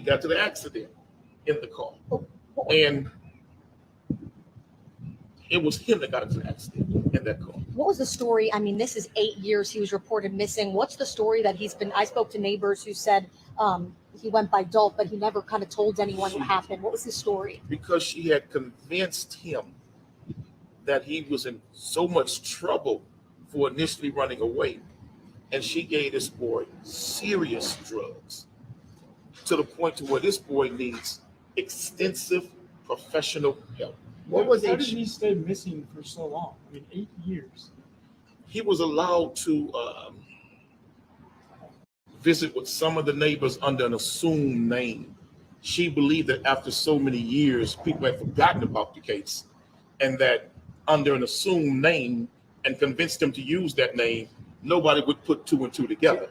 got to the accident in the car. And it was him that got into the accident in that car. What was the story? I mean, this is 8 years he was reported missing. What's the story that I spoke to neighbors who said he went by Dolph, but he never kind of told anyone what happened. What was the story? Because she had convinced him that he was in so much trouble for initially running away. And she gave this boy serious drugs to the point to where this boy needs extensive professional help. How did he stay missing for so long? I mean, 8 years. He was allowed to visit with some of the neighbors under an assumed name. She believed that after so many years, people had forgotten about the case, and that under an assumed name, and convinced him to use that name, nobody would put two and two together.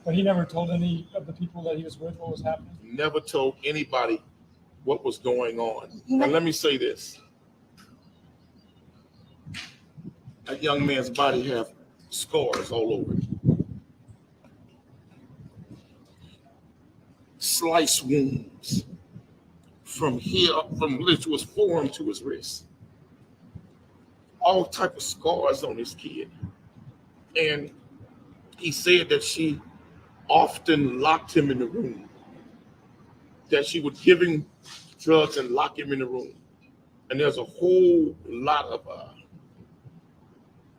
But he never told any of the people that he was with what was happening? Never told anybody what was going on. And let me say this. That young man's body have scars all over it. Slice wounds from here, from to his forearm to his wrist. All type of scars on this kid. And he said that she often locked him in the room, that she would give him drugs and lock him in the room. And there's a whole lot of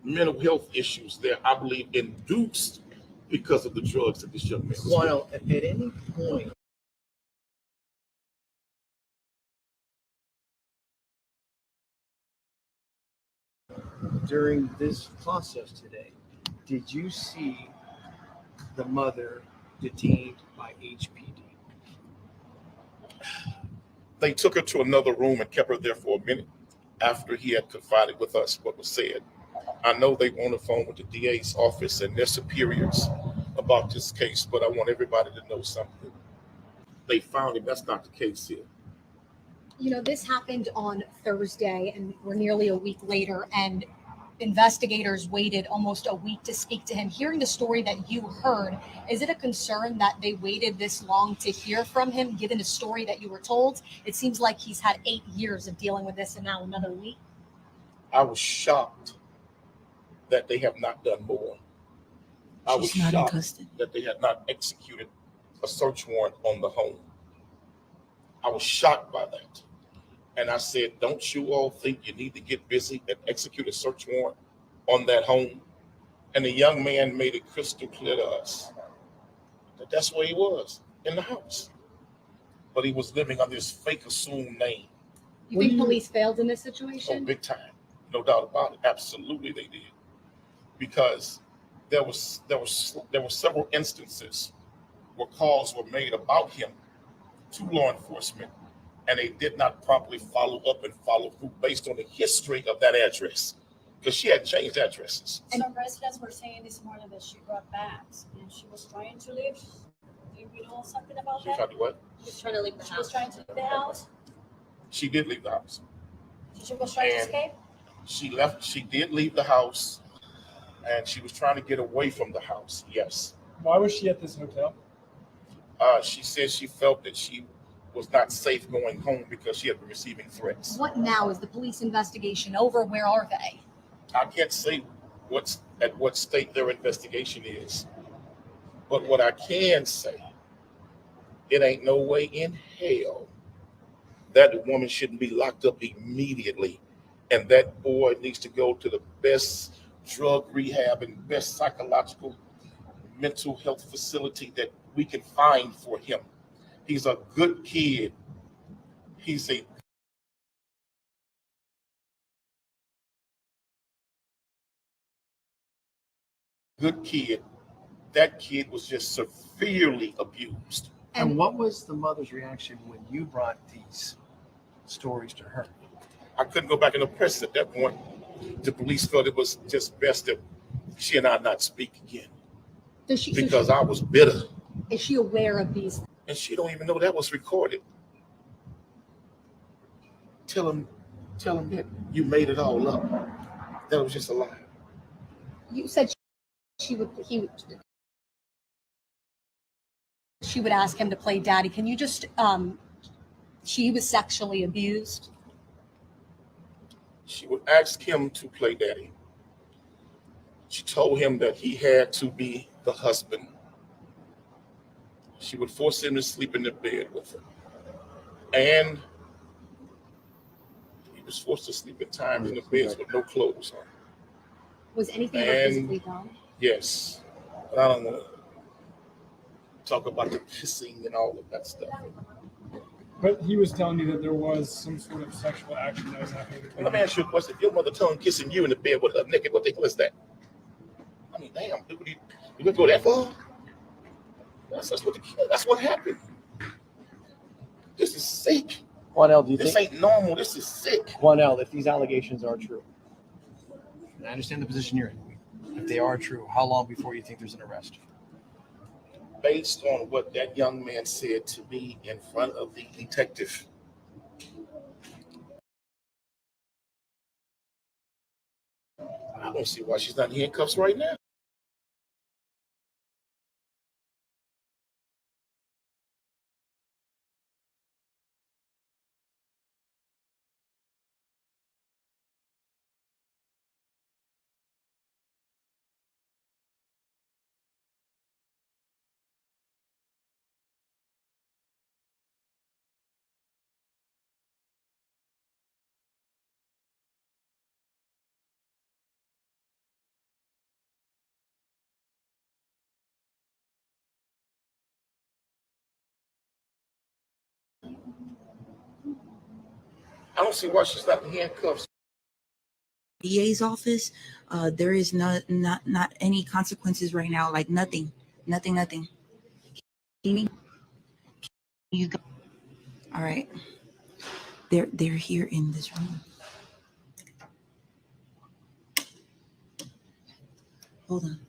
mental health issues there, I believe, induced because of the drugs that this young man was Well, at any point, during this process today, did you see the mother detained by HPD? They took her to another room and kept her there for a minute after he had confided with us what was said. I know they were on the phone with the DA's office and their superiors about this case, but I want everybody to know something. They found him. That's not the case here. You know, this happened on Thursday, and we're nearly a week later, and investigators waited almost a week to speak to him. Hearing the story that you heard, is it a concern that they waited this long to hear from him, given the story that you were told? It seems like he's had 8 years of dealing with this, and now another week. I was shocked that they have not done more. I was shocked that they had not executed a search warrant on the home. I was shocked by that. And I said, don't you all think you need to get busy and execute a search warrant on that home? And the young man made it crystal clear to us that that's where he was, in the house. But he was living under his fake assumed name. You think police failed in this situation? Oh, big time. No doubt about it. Absolutely they did. Because there were several instances where calls were made about him to law enforcement, and they did not properly follow up and follow through based on the history of that address, because she had changed addresses. And some residents were saying this morning that she brought bags and she was trying to leave. Do you know something about She was trying to do what? She was trying to leave the She house. was trying to leave the house. She did leave the house. She was trying to And escape. She left. She did leave the house, and she was trying to get away from the house. Yes. Why was she at this hotel? She said she felt that she was not safe going home because she had been receiving threats. What now? Is the police investigation over? Where are they? I can't say at what state their investigation is, but what I can say, it ain't no way in hell that woman shouldn't be locked up immediately, and that boy needs to go to the best drug rehab and best psychological mental health facility that we can find for him. He's a good kid. He's a good kid. That kid was just severely abused. And what was the mother's reaction when you brought these stories to her? I couldn't go back in the press at that point. The police felt it was just best that she and I not speak again. Because I was bitter. Is she aware of these? And she don't even know that was recorded. Tell him that you made it all up. That was just a lie. You said he she would ask him to play daddy. Can you just, she was sexually abused? She would ask him to play daddy. She told him that he had to be the husband. She would force him to sleep in the bed with her. And he was forced to sleep at times in the beds with no clothes on. Was anything ever And physically done? yes, but I don't want to talk about the kissing and all of that stuff. But he was telling me that there was some sort of sexual action that was happening between Let me ask you a question. If your mother tongue kissing you in the bed with her naked, what the hell is that? I mean, damn, you gonna go that far? That's what happened. This is sick. QUANELL, do you This think? ain't normal. This is sick. QUANELL, if these allegations are true, and I understand the position you're in, if they are true, how long before you think there's an arrest? Based on what that young man said to me in front of the detective, I don't see why she's not in handcuffs right now. I don't see why she's not in handcuffs. DA's office, there is not any consequences right now. Like nothing. You go. All right. They're here in this room. Hold on.